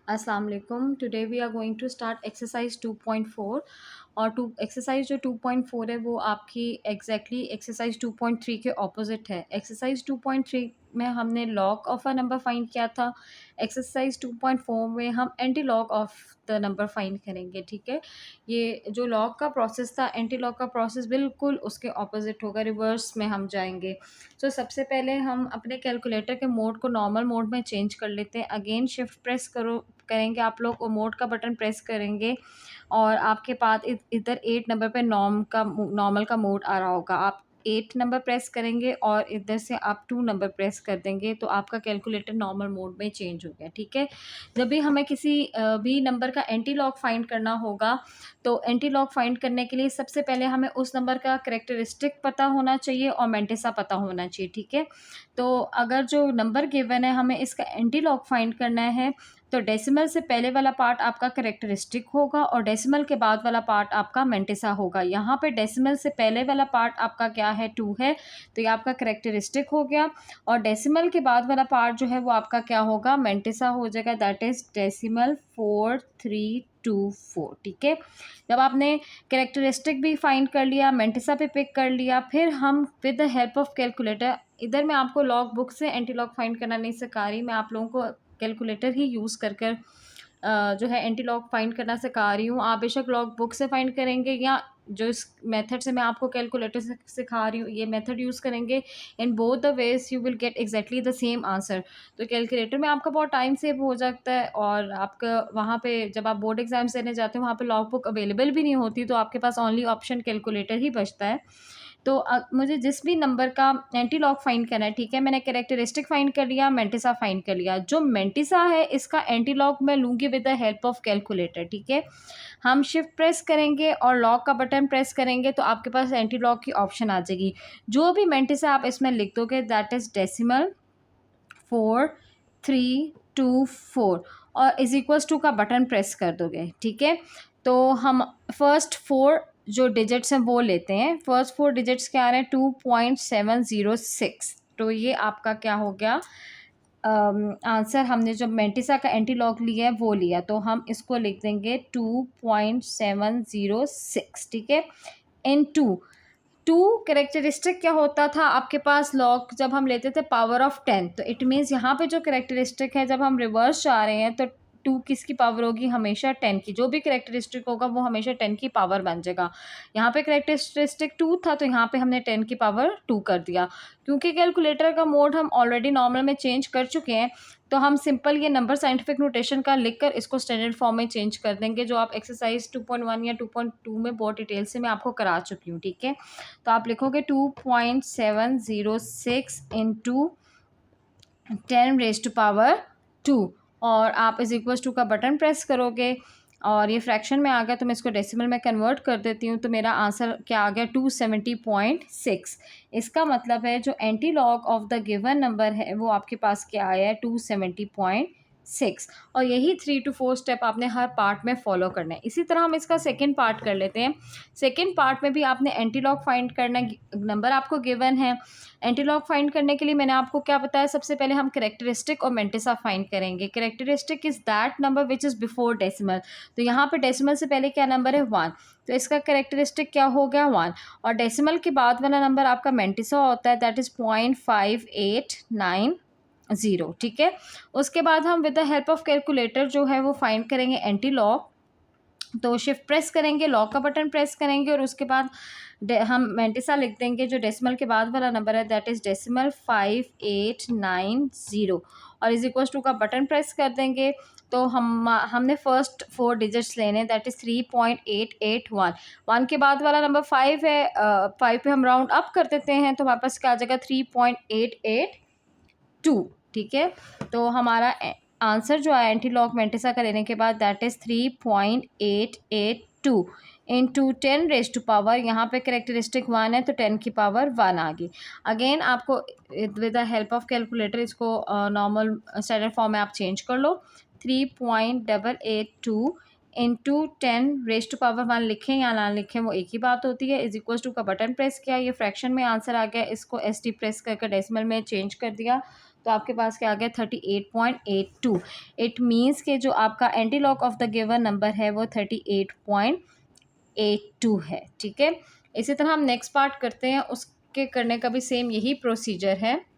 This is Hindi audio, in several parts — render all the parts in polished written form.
अस्सलाम वालेकुम। Today we are going to start exercise 2.4 और टू एक्सरसाइज जो 2.4 है वो आपकी एग्जैक्टली एक्सरसाइज 2.3 के ऑपोजिट है। एक्सरसाइज 2.3 में हमने log of a number find किया था। एक्सरसाइज 2.4 में हम anti log of the number find करेंगे। ठीक है, ये जो लॉग का प्रोसेस था, एंटी लॉग का प्रोसेस बिल्कुल उसके ऑपोजिट होगा, रिवर्स में हम जाएंगे। तो सबसे पहले हम अपने कैलकुलेटर के मोड को नॉर्मल मोड में चेंज कर लेते हैं। अगेन शिफ्ट प्रेस करेंगे आप लोग, और मोड का बटन प्रेस करेंगे और आपके पास इधर 8 नंबर पे नॉर्मल का मोड आ रहा होगा। आप 8 नंबर प्रेस करेंगे और इधर से आप 2 नंबर प्रेस कर देंगे तो आपका कैलकुलेटर नॉर्मल मोड में चेंज हो गया। ठीक है, जब भी हमें किसी भी नंबर का एंटी लॉग फाइंड करना होगा तो एंटी लॉग फाइंड करने के लिए सबसे पहले हमें उस नंबर का करेक्टरिस्टिक पता होना चाहिए और मेंटिसा पता होना चाहिए। ठीक है, तो अगर जो नंबर गिवन है हमें इसका एंटी लॉग फाइंड करना है तो डेसिमल से पहले वाला पार्ट आपका करेक्टरिस्टिक होगा और डेसिमल के बाद वाला पार्ट आपका मेंटिसा होगा। यहाँ पे डेसिमल से पहले वाला पार्ट आपका क्या है, 2 है, तो ये आपका करेक्टरिस्टिक हो गया। और डेसिमल के बाद वाला पार्ट जो है वो आपका क्या होगा, मेंटिसा हो जाएगा, दैट इज डेसिमल 4324। ठीक है, जब आपने करेक्टरिस्टिक भी फाइंड कर लिया, मेंटिसा पे पिक कर लिया, फिर हम with the help of calculator, इधर मैं आपको लॉग बुक से एंटी लॉग फाइंड करना नहीं सिखा रही, मैं आप लोगों को कैलकुलेटर ही यूज़ कर कर जो है एंटी लॉग फाइंड करना सिखा रही हूँ। आप बेशक लॉग बुक से फाइंड करेंगे या जो इस मेथड से मैं आपको कैलकुलेटर से सिखा रही हूँ ये मेथड यूज़ करेंगे, in both the ways you will get exactly the same answer. तो कैलकुलेटर में आपका बहुत टाइम सेव हो जाता है और आपका वहाँ पे जब आप बोर्ड एग्जाम्स देने जाते हो वहाँ पे लॉग बुक अवेलेबल भी नहीं होती, तो आपके पास ओनली ऑप्शन कैलकुलेटर ही बचता है। तो मुझे जिस भी नंबर का एंटी लॉग फाइंड करना है, ठीक है, मैंने कैरेक्टरिस्टिक फाइंड कर लिया, मेंटिसा फाइंड कर लिया। जो मेंटिसा है इसका एंटी लॉग मैं लूँगी with the help of calculator. ठीक है, हम शिफ्ट प्रेस करेंगे और लॉग का बटन प्रेस करेंगे तो आपके पास एंटी लॉग की ऑप्शन आ जाएगी। जो भी मेंटिसा आप इसमें लिख दोगे दैट इज डेसिमल 4324 और इज इक्वल्स टू का बटन प्रेस कर दोगे। ठीक है, तो हम फर्स्ट 4 जो डिजिट्स हैं वो लेते हैं। फर्स्ट 4 डिजिट्स क्या आ रहे हैं, 2.706। तो ये आपका क्या हो गया आंसर। हमने जो मेंटिसा का एंटी लॉग लिया है वो लिया, तो हम इसको लिख देंगे 2.706। ठीक है, इन 2 कैरेक्टरिस्टिक क्या होता था आपके पास, लॉग जब हम लेते थे पावर ऑफ 10, तो इट मीन्स यहाँ पे जो कैरेक्टरिस्टिक है जब हम रिवर्स जा रहे हैं तो 2 किसकी पावर होगी, हमेशा 10 की। जो भी कैरेक्टरिस्टिक होगा वो हमेशा 10 की पावर बन जाएगा। यहाँ पे कैरेक्टरिस्टिक 2 था तो यहाँ पे हमने 10 की पावर 2 कर दिया। क्योंकि कैलकुलेटर का मोड हम ऑलरेडी नॉर्मल में चेंज कर चुके हैं तो हम सिंपल ये नंबर साइंटिफिक नोटेशन का लिखकर इसको स्टैंडर्ड फॉर्म में चेंज कर देंगे, जो आप एक्सरसाइज 2.1 या 2.2 में बहुत डिटेल से मैं आपको करा चुकी हूँ। ठीक है, तो आप लिखोगे 2.706 इंटू 10⁻², और आप इज इक्वल्स टू का बटन प्रेस करोगे और ये फ्रैक्शन में आ गया तो मैं इसको डेसिमल में कन्वर्ट कर देती हूँ। तो मेरा आंसर क्या आ गया, 270.6। इसका मतलब है जो anti log of the given number है वो आपके पास क्या आया है, 270.6। और यही 3 to 4 स्टेप आपने हर पार्ट में फॉलो करना है। इसी तरह हम इसका सेकेंड पार्ट कर लेते हैं। सेकेंड पार्ट में भी आपने एंटी लॉग फाइंड करना है, नंबर आपको गिवन है। एंटी लॉग फाइंड करने के लिए मैंने आपको क्या बताया, सबसे पहले हम करेक्टरिस्टिक और मेंटिसा फाइंड करेंगे। Characteristic is that number which is before decimal, तो यहाँ पे डेसिमल से पहले क्या नंबर है, 1, तो इसका करेक्टरिस्टिक क्या हो गया, 1। और डेसिमल के बाद वाला नंबर आपका मेंटिसा होता है, दैट इज़ 0.5890। ठीक है, उसके बाद हम with the help of calculator जो है वो फाइंड करेंगे एंटी लॉग। तो शिफ्ट प्रेस करेंगे, लॉक का बटन प्रेस करेंगे और उसके बाद हम मेंटिसा लिख देंगे। जो डेसिमल के बाद वाला नंबर है दैट इज़ डेसिमल 5890 और इज इक्वल्स टू का बटन प्रेस कर देंगे। तो हमने फर्स्ट 4 डिजिट्स लेने, दैट इज़ 3.881। 1 के बाद वाला नंबर 5 है, 5 पे हम राउंड अप कर देते हैं तो हमारे पास क्या आ जाएगा, 3.882। ठीक है, तो हमारा आंसर जो है एंटी लॉग मेंटिसा का लेने के बाद दैट इज़ 3.882 इंटू 10⁻²। यहाँ पे करेक्टरिस्टिक 1 है तो 10 की पावर 1 आ गई। अगेन आपको with the help of calculator इसको नॉर्मल स्टैंडर्ड फॉर्म में आप चेंज कर लो। 3.882 इंटू 10⁻1 लिखें या ना लिखें वो एक ही बात होती है, इज इक्वल टू का बटन प्रेस किया, ये फ्रैक्शन में आंसर आ गया, इसको ST प्रेस करके डेसिमल में चेंज कर दिया तो आपके पास क्या आ गया 38.82। इट मीन्स कि जो आपका antilog of the given number है वो 38.82 है। ठीक है, इसी तरह हम नेक्स्ट पार्ट करते हैं, उसके करने का भी सेम यही प्रोसीजर है।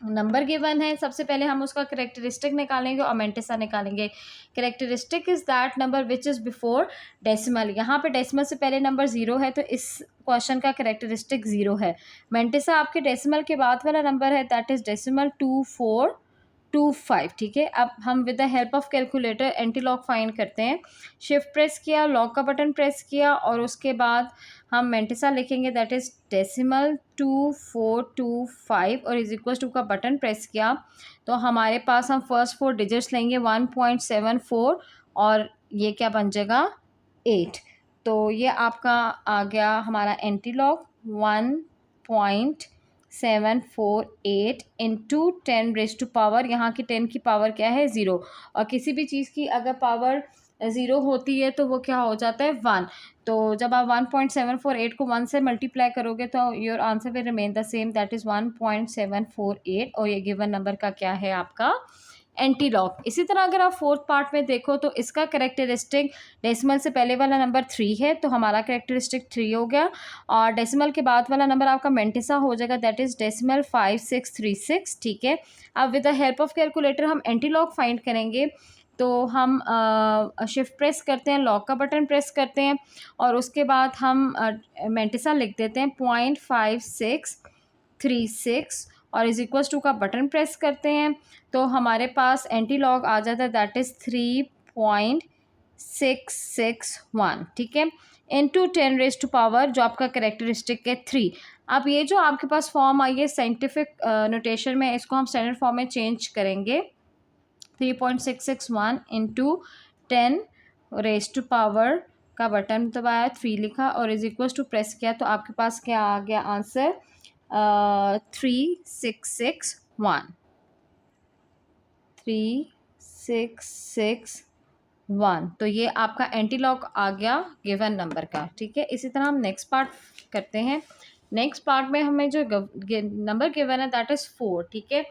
नंबर गिवन है, सबसे पहले हम उसका करेक्टरिस्टिक निकालेंगे और मेंटिसा निकालेंगे। Characteristic is that number which is before decimal, यहाँ पे डेसिमल से पहले नंबर ज़ीरो है तो इस क्वेश्चन का करेक्टरिस्टिक ज़ीरो है। मेंटिसा आपके डेसिमल के बाद वाला नंबर है, दैट इज़ डेसिमल 2425। ठीक है, अब हम with the help of calculator anti log find करते हैं। शिफ्ट प्रेस किया, लॉग का बटन प्रेस किया और उसके बाद हम मेंटिसा लिखेंगे, दैट इज़ डेसिमल 2425 और इज इक्वल टू का बटन प्रेस किया तो हमारे पास हम फर्स्ट 4 डिजिट्स लेंगे 1.74 और ये क्या बन जाएगा 8। तो ये आपका आ गया हमारा एंटी लॉग 1.748 इंटू 10⁻, यहाँ की 10 की पावर क्या है 0, और किसी भी चीज़ की अगर पावर 0 होती है तो वो क्या हो जाता है 1। तो जब आप 1.748 को 1 से मल्टीप्लाई करोगे तो your answer will remain the same, that is 1.748 और ये गिवन नंबर का क्या है आपका एंटी लॉग। इसी तरह अगर आप फोर्थ पार्ट में देखो तो इसका करेक्टरिस्टिक डेसिमल से पहले वाला नंबर 3 है तो हमारा करेक्टरिस्टिक 3 हो गया, और डेसिमल के बाद वाला नंबर आपका मेंटिसा हो जाएगा, दैट इज़ डेसिमल 5636। ठीक है, अब with the help of calculator हम एंटी लॉग फाइंड करेंगे। तो हम शिफ्ट प्रेस करते हैं, लॉक का बटन प्रेस करते हैं और उसके बाद हम मेंटिसा लिख देते हैं 0.5636 और इज इक्वल्स टू का बटन प्रेस करते हैं तो हमारे पास एंटी लॉग आ जाता है, दैट इज़ 3.661। ठीक है, इंटू 10⁻, जो आपका करेक्टरिस्टिक है 3। अब ये जो आपके पास फॉर्म आई है साइंटिफिक नोटेशन में, इसको हम स्टैंडर्ड फॉर्म में चेंज करेंगे। 3.661 इंटू 10⁻, का बटन दबाया 3 लिखा और इज इक्वल्स टू प्रेस किया तो आपके पास क्या आ गया आंसर 3661। तो ये आपका एंटी लॉग आ गया गिवन नंबर का। ठीक है, इसी तरह हम नेक्स्ट पार्ट करते हैं। नेक्स्ट पार्ट में हमें जो नंबर गिवन है दैट इज़ 4। ठीक है,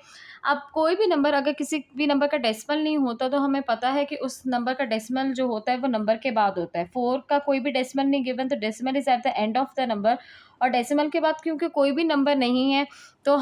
अब कोई भी नंबर अगर किसी भी नंबर का डेसिमल नहीं होता तो हमें पता है कि उस नंबर का डेसिमल जो होता है वो नंबर के बाद होता है। 4 का कोई भी डेसिमल नहीं गिवन तो decimal is at the end of the number, और डेसिमल के बाद क्योंकि कोई भी नंबर नहीं है तो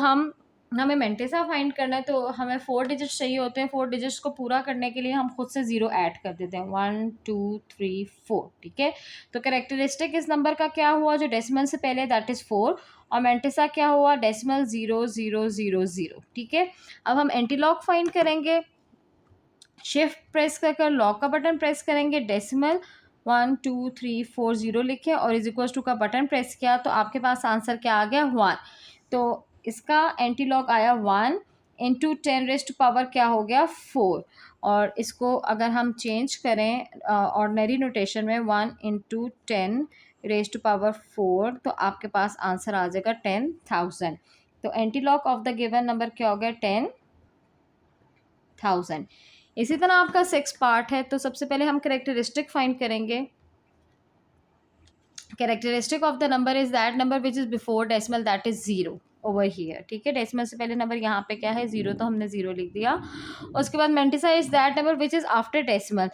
हमें मेंटिसा फाइंड करना है तो हमें 4 डिजिट्स चाहिए होते हैं। 4 डिजिट्स को पूरा करने के लिए हम खुद से 0 ऐड कर देते हैं, 1 2 3 4। ठीक है, तो कैरेक्टरिस्टिक इस नंबर का क्या हुआ जो डेसिमल से पहले, दैट इज़ 4, और मेंटिसा क्या हुआ डेसिमल 0000। ठीक है, अब हम एंटी लॉग फाइंड करेंगे। शिफ्ट प्रेस कर लॉक का बटन प्रेस करेंगे, डेसिमल 12340 लिखे और इज इक्वल टू का बटन प्रेस किया तो आपके पास आंसर क्या आ गया 1। तो इसका एंटी लॉग आया 1 इंटू 10⁻, क्या हो गया 4, और इसको अगर हम चेंज करें ऑर्डनरी नोटेशन में 1 इंटू 10⁻4 तो आपके पास आंसर आ जाएगा 10,000। तो anti log of the given number क्या हो गया 10,000। इसी तरह आपका 6 पार्ट है, तो सबसे पहले हम करेक्टरिस्टिक फाइंड करेंगे। Characteristic of the number is that number which is before decimal, that is 0 over here. ठीक है, डेसिमल से पहले नंबर यहाँ पे क्या है 0 तो हमने 0 लिख दिया। उसके बाद mantissa is that number which is after decimal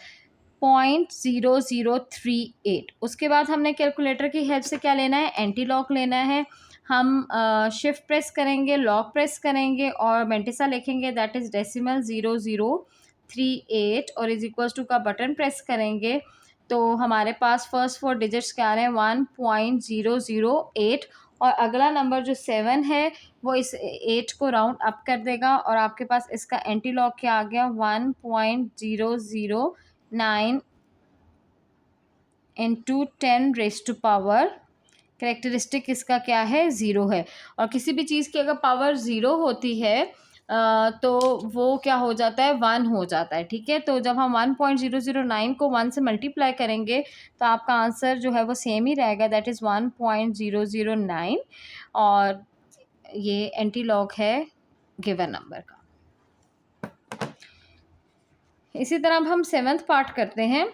0.0038। उसके बाद हमने कैलकुलेटर की हेल्प से क्या लेना है एंटी लॉग लेना है। हम शिफ्ट प्रेस करेंगे, लॉग प्रेस करेंगे और मेंटिसा लिखेंगे, दैट इज़ डेसिमल 0038 और इज इक्वल्स टू का बटन प्रेस करेंगे तो हमारे पास फर्स्ट 4 डिजिट्स क्या आ रहे हैं 1.008 और अगला नंबर जो 7 है वो इस 8 को राउंड अप कर देगा और आपके पास इसका एंटी लॉग क्या आ गया 1.009 इंटू 10⁻। करेक्टरिस्टिक इसका क्या है 0 है, और किसी भी चीज़ की अगर पावर 0 होती है तो वो क्या हो जाता है 1 हो जाता है। ठीक है, तो जब हम 1.009 को 1 से मल्टीप्लाई करेंगे तो आपका आंसर जो है वो सेम ही रहेगा, दैट इज़ 1.009 और ये एंटी लॉग है गिवन नंबर का। इसी तरह अब हम 7th पार्ट करते हैं।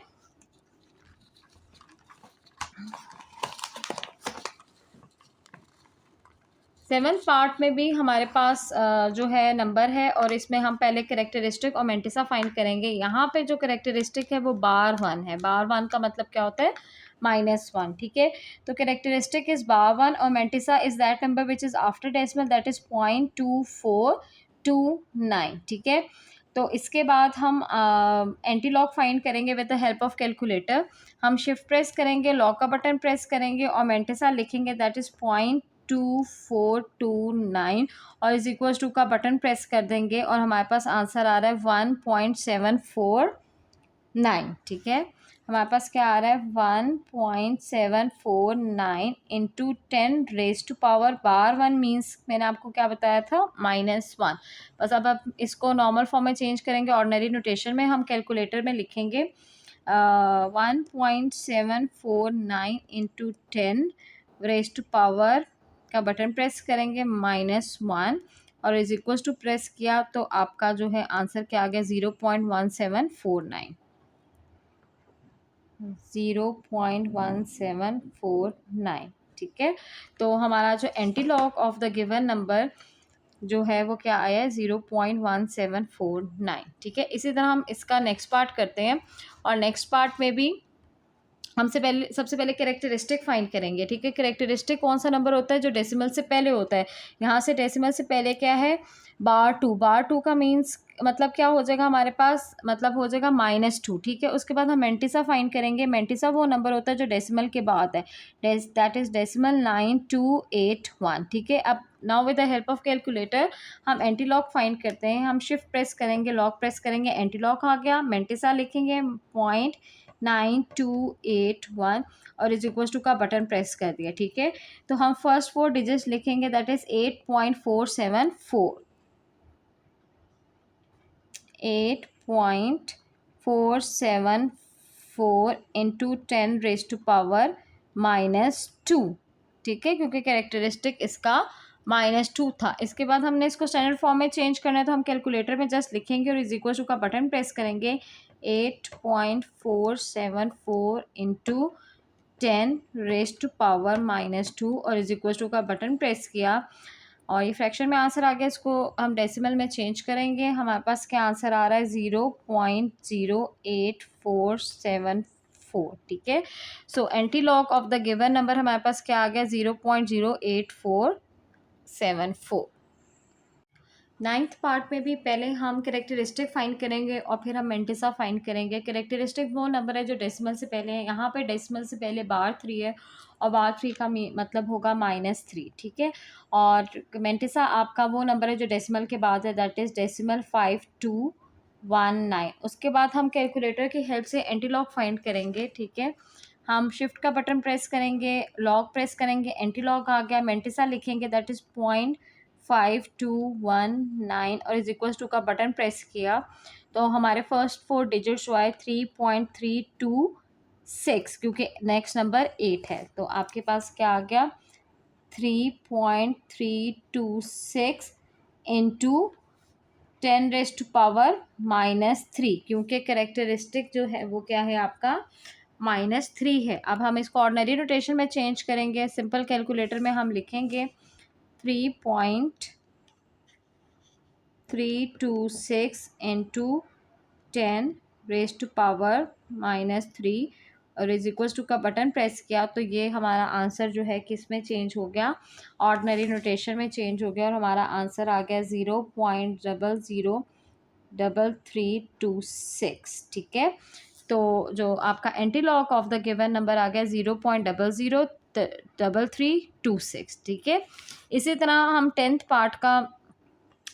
7th पार्ट में भी हमारे पास जो है नंबर है और इसमें हम पहले कैरेक्टरिस्टिक और मेंटिसा फाइंड करेंगे। यहाँ पे जो कैरेक्टरिस्टिक है वो बार 1 है। बार 1 का मतलब क्या होता है? -1, ठीक है। तो कैरेक्टरिस्टिक इज बार 1 और mantissa is that number which is after decimal, that is 0.2429, ठीक है। तो इसके बाद हम एंटी लॉग फाइंड करेंगे with the help of calculator. हम शिफ्ट प्रेस करेंगे, लॉग का बटन प्रेस करेंगे और मेंटिसा लिखेंगे, दैट इज 0.2429 और इज इक्वल टू का बटन प्रेस कर देंगे और हमारे पास आंसर आ रहा है 1.749, ठीक है। हमारे पास क्या आ रहा है? 1.749 इंटू 10⁻⁻, बार 1 मीन्स मैंने आपको क्या बताया था? -1। बस अब आप इसको नॉर्मल फॉर्म में चेंज करेंगे, ऑर्डिनरी नोटेशन में हम कैलकुलेटर में लिखेंगे 1.749 इंटू 10⁻⁻ का बटन प्रेस करेंगे -1 और इज इक्वल टू प्रेस किया तो आपका जो है आंसर क्या आ गया? 0.1749, 0.1749, ठीक है। तो हमारा जो anti log of the given number जो है वो क्या आया है? 0.1749, ठीक है। इसी तरह हम इसका नेक्स्ट पार्ट करते हैं और नेक्स्ट पार्ट में भी सबसे पहले कैरेक्टरिस्टिक फाइंड करेंगे, ठीक है। कैरेक्टरिस्टिक कौन सा नंबर होता है? जो डेसिमल से पहले होता है। यहाँ से डेसिमल से पहले क्या है? बार 2। बार 2 का मीन्स मतलब क्या हो जाएगा हमारे पास? मतलब हो जाएगा -2, ठीक है। उसके बाद हम मेंटिसा फाइंड करेंगे। मेंटिसा वो नंबर होता है जो डेसिमल के बाद है, दैट इज डेसिमल 9281, ठीक है। अब now with the help of calculator हम एंटी लॉग फाइंड करते हैं। हम शिफ्ट प्रेस करेंगे, लॉग प्रेस करेंगे, एंटी लॉग आ गया। मेंटिसा लिखेंगे 0.9281 और इज इक्वल टू का बटन प्रेस कर दिया, ठीक है। तो हम फर्स्ट 4 डिजिट्स लिखेंगे, दैट इज 8.474, 8.474 इंटू 10⁻⁻², ठीक है, क्योंकि कैरेक्टरिस्टिक इसका -2 था। इसके बाद हमने इसको स्टैंडर्ड फॉर्म में चेंज करना है तो हम कैलकुलेटर में जस्ट लिखेंगे और इज इक्वल टू का बटन प्रेस करेंगे 8.474 इंटू 10⁻⁻² और इज इक्वल टू का बटन प्रेस किया और ये फ्रैक्शन में आंसर आ गया। इसको हम डेसिमल में चेंज करेंगे। हमारे पास क्या आंसर आ रहा है? 0.08474, ठीक है। So anti log of the given number हमारे पास क्या आ गया? 0.08474। 9th पार्ट में भी पहले हम कैरेक्टरिस्टिक फाइंड करेंगे और फिर हम मेंटिसा फाइंड करेंगे। कैरेक्टरिस्टिक वो नंबर है जो डेसिमल से पहले है। यहाँ पे डेसिमल से पहले बार 3 है और बार 3 का मतलब होगा -3, ठीक है। और मेंटिसा आपका वो नंबर है जो डेसिमल के बाद है, दैट इज डेसिमल 5219। उसके बाद हम कैलकुलेटर की हेल्प से एंटी लॉग फाइंड करेंगे, ठीक है। हम शिफ्ट का बटन प्रेस करेंगे, लॉग प्रेस करेंगे, एंटी लॉग आ गया। मेंटिसा लिखेंगे, दैट इज 0.5219 और इज इक्वल टू का बटन प्रेस किया तो हमारे फर्स्ट 4 डिजिट्स जो आए 3.326, क्योंकि नेक्स्ट नंबर 8 है तो आपके पास क्या आ गया? 3.326 इंटू 10⁻⁻3, क्योंकि कैरेक्टरिस्टिक जो है वो क्या है आपका? -3 है। अब हम इसको ऑर्डिनरी नोटेशन में चेंज करेंगे। सिंपल कैलकुलेटर में हम लिखेंगे 3.326 इंटू 10⁻⁻3 और इज इक्वल टू का बटन प्रेस किया तो ये हमारा आंसर जो है किस में चेंज हो गया? ऑर्डिनरी नोटेशन में चेंज हो गया और हमारा आंसर आ गया 0.003326, ठीक है। तो जो आपका antilog of the given number आ गया 0.003326, ठीक है। इसी तरह हम 10th पार्ट का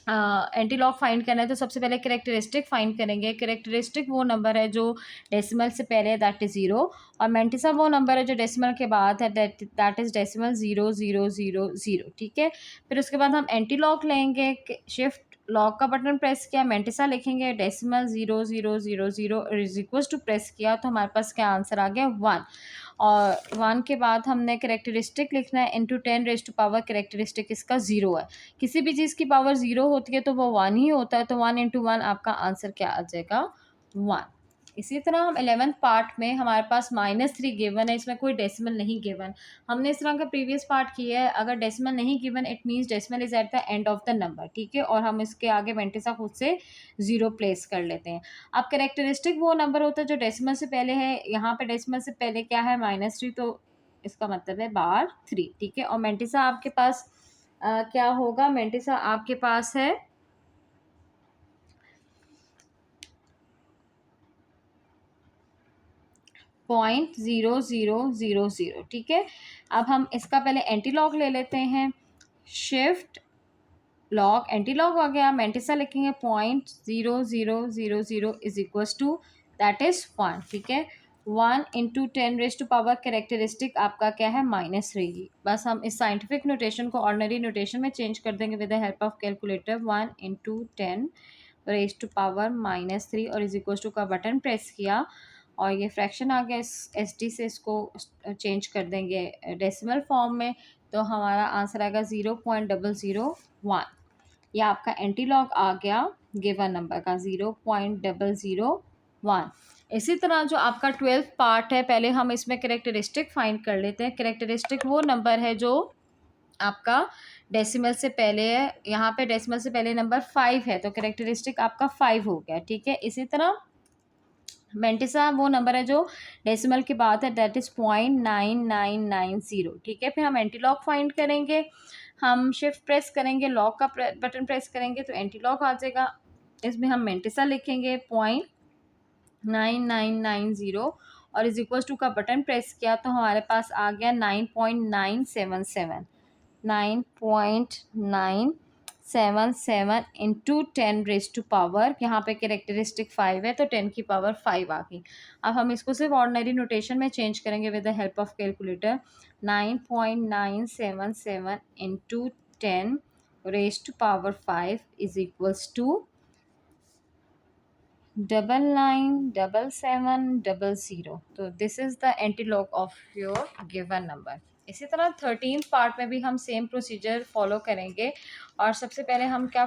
एंटी लॉग फाइंड करना है तो सबसे पहले कैरेक्टरिस्टिक फाइंड करेंगे। कैरेक्टरिस्टिक वो नंबर है जो डेसिमल से पहले है, दैट इज 0 और मेंटिसा वो नंबर है जो डेसिमल के बाद है, दैट इज डेसिमल 0000, ठीक है। फिर उसके बाद हम एंटी लॉग लेंगे, शिफ्ट लॉग का बटन प्रेस किया, मेंटिसा लिखेंगे decimal 0000 is equal to press किया तो हमारे पास क्या आंसर आ गया? 1 और 1 के बाद हमने कैरेक्टरिस्टिक लिखना है इंटू 10⁻⁻, कैरेक्टरिस्टिक इसका 0 है। किसी भी चीज़ की पावर 0 होती है तो वो 1 ही होता है तो 1 इंटू 1 आपका आंसर क्या आ जाएगा? 1। इसी तरह हम 11th पार्ट में हमारे पास -3 गिवन है, इसमें कोई डेसिमल नहीं गिवन। हमने इस तरह का प्रीवियस पार्ट किया है, अगर डेसिमल नहीं given it means decimal is at the end of the number, ठीक है, और हम इसके आगे मेंटिसा खुद से 0 प्लेस कर लेते हैं। अब कैरेक्टरिस्टिक वो नंबर होता है जो डेसिमल से पहले है, यहाँ पे डेसिमल से पहले क्या है -3, तो इसका मतलब है बार 3, ठीक है। और मेंटिसा आपके पास क्या होगा, मेंटिसा आपके पास है 0.0000, ठीक है। अब हम इसका पहले एंटी लॉग ले लेते हैं, शिफ्ट लॉग एंटी लॉग आ गया, मेंटिसा लिखेंगे 0.0000 is equal to that is 1, ठीक है। 1 into 10 raise to power characteristic आपका क्या है -3 रहेगी। बस हम इस साइंटिफिक नोटेशन को ऑर्डिनरी नोटेशन में चेंज कर देंगे with the help of calculator. 1 into 10 raise to power -3 और इज इक्वल टू का बटन प्रेस किया और ये फ्रैक्शन आ गया, इस SD से इसको चेंज कर देंगे डेसिमल फॉर्म में, तो हमारा आंसर आएगा 0.001। ये आपका एंटी लॉग आ गया गिवन नंबर का 0.001। इसी तरह जो आपका 12th पार्ट है, पहले हम इसमें कैरेक्टरिस्टिक फाइंड कर लेते हैं। कैरेक्टरिस्टिक वो नंबर है जो आपका डेसिमल से पहले है, यहाँ पे डेसिमल से पहले नंबर 5 है, तो कैरेक्टरिस्टिक आपका 5 हो गया, ठीक है। इसी तरह मेंटिसा वो नंबर है जो डेसिमल के बाद है, दैट इज़ 0.9990, ठीक है। फिर हम एंटी लॉग फाइंड करेंगे, हम शिफ्ट प्रेस करेंगे, लॉग का बटन प्रेस करेंगे तो एंटी लॉग आ जाएगा। इसमें हम मेंटिसा लिखेंगे 0.9990 और इज इक्वल टू का बटन प्रेस किया तो हमारे पास आ गया 9.977, 9.977 इंटू 10 रेज टू पावर, यहाँ पे कैरेक्टरिस्टिक 5 है तो 10 की पावर 5 आ गई। अब हम इसको सिर्फ ऑर्डिनरी नोटेशन में चेंज करेंगे with the help of calculator. 9.977 into 10 raise to power 5 is equals to 997700। तो this is the antilog of your given number. इसी तरह 13th पार्ट में भी हम सेम प्रोसीजर फॉलो करेंगे और सबसे पहले हम क्या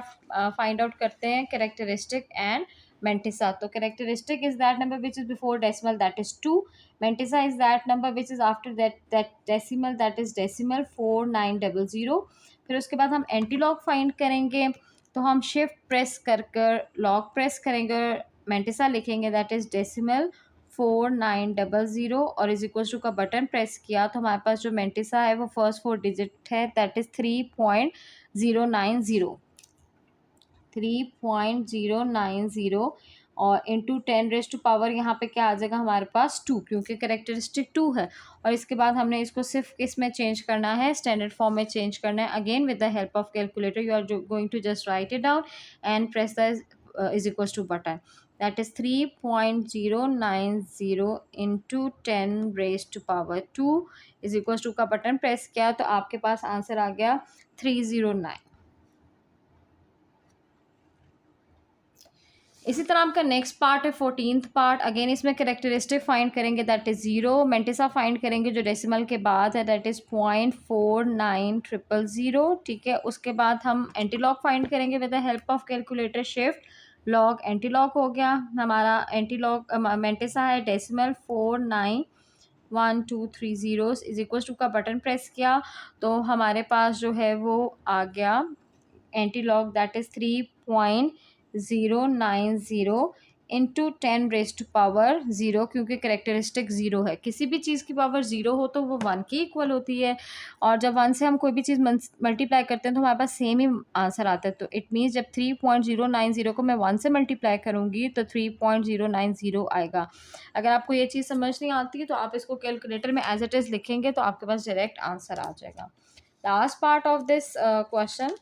फाइंड आउट करते हैं, कैरेक्टरिस्टिक एंड मेंटिसा। तो characteristic is that number which is before decimal, that is 2। Mantissa is that number which is after that decimal, that is decimal 4900। फिर उसके बाद हम एंटीलॉग फाइंड करेंगे, तो हम शिफ्ट प्रेस कर कर लॉग प्रेस करेंगे, मेंटिसा लिखेंगे दैट इज डेसिमल 4900 और इज इक्वल टू का बटन प्रेस किया तो हमारे पास जो मेंटिसा है वो फर्स्ट 4 डिजिट है, दैट इज 3.090, 3.090 और इंटू 10 रेज टू पावर यहाँ पे क्या आ जाएगा हमारे पास 2, क्योंकि कैरेक्टरिस्टिक 2 है। और इसके बाद हमने इसको सिर्फ किस में चेंज करना है, स्टैंडर्ड फॉर्म में चेंज करना है। Again with the help of calculator you are going to just write it down and press the is equal to button, that is 3.090 into 10 raised to power 2 is equals to का बटन प्रेस किया तो आपके पास आंसर आ गया 309। इसी तरह आपका नेक्स्ट पार्ट है 14th पार्ट। अगेन इसमें कैरेक्टरिस्टिक फाइंड करेंगे, दैट इज 0। मेंटिसा फाइंड करेंगे जो डेसिमल के बाद है, दैट इज 0.49000, ठीक है। उसके बाद हम एंटीलॉग फाइंड करेंगे with the help of calculator, shift log antilog हो गया हमारा। एंटीलॉग मेंटिसा है डेसिमल 491230 इज इक्वल टू का बटन प्रेस किया तो हमारे पास जो है वो आ गया antilog, that is 3.090 into 10 raise to power 0, क्योंकि करेक्टरिस्टिक 0 है। किसी भी चीज़ की पावर 0 हो तो वो 1 की इक्वल होती है और जब 1 से हम कोई भी चीज़ मल्टीप्लाई करते हैं तो हमारे पास सेम ही आंसर आता है। तो इट मीन्स जब 3.090 को मैं 1 से मल्टीप्लाई करूँगी तो 3.090 आएगा। अगर आपको ये चीज़ समझ नहीं आती तो आप इसको कैलकुलेटर में एज इट इज़ लिखेंगे तो आपके पास डायरेक्ट आंसर आ जाएगा। Last part of this question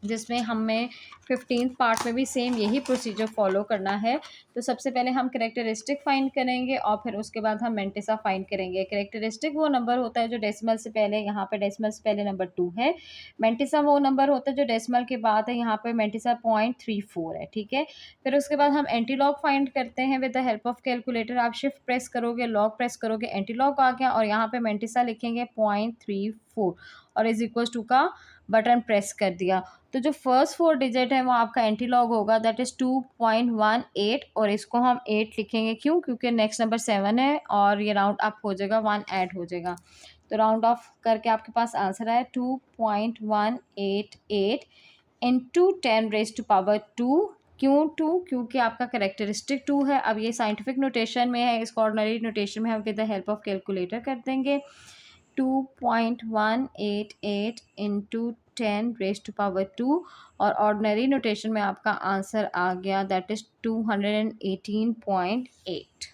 जिसमें हमें 15th पार्ट में भी सेम यही प्रोसीजर फॉलो करना है। तो सबसे पहले हम कैरेक्टरिस्टिक फाइंड करेंगे और फिर उसके बाद हम मेंटिसा फाइंड करेंगे। कैरेक्टरिस्टिक वो नंबर होता है जो डेसिमल से पहले, यहाँ पे डेसिमल से पहले नंबर 2 है। मेंटिसा वो नंबर होता है जो डेसिमल के बाद है, यहाँ पे मेंटिसा 0.34 है, ठीक है। फिर उसके बाद हम एंटीलॉग फाइंड करते हैं with the help of calculator. आप शिफ्ट प्रेस करोगे, लॉग प्रेस करोगे, एंटीलॉग आ गया और यहाँ पे मेंटिसा लिखेंगे 0.34 और इज इक्वल टू का बटन प्रेस कर दिया, तो जो फर्स्ट 4 डिजिट है वो आपका एंटी लॉग होगा, दैट इज़ 2.18, और इसको हम 8 लिखेंगे। क्यों? क्योंकि नेक्स्ट नंबर 7 है और ये राउंड अप हो जाएगा, 1 ऐड हो जाएगा। तो राउंड ऑफ करके आपके पास आंसर है 2.188 इंटू 10⁻²। क्यों 2? क्योंकि आपका करेक्टरिस्टिक 2 है। अब ये साइंटिफिक नोटेशन में है, इसको ऑर्डिनरी नोटेशन में हम with the help of calculator कर देंगे। 2.188 इंटू 10⁻², और ऑर्डिनरी नोटेशन में आपका आंसर आ गया, दैट इज़ 218.8।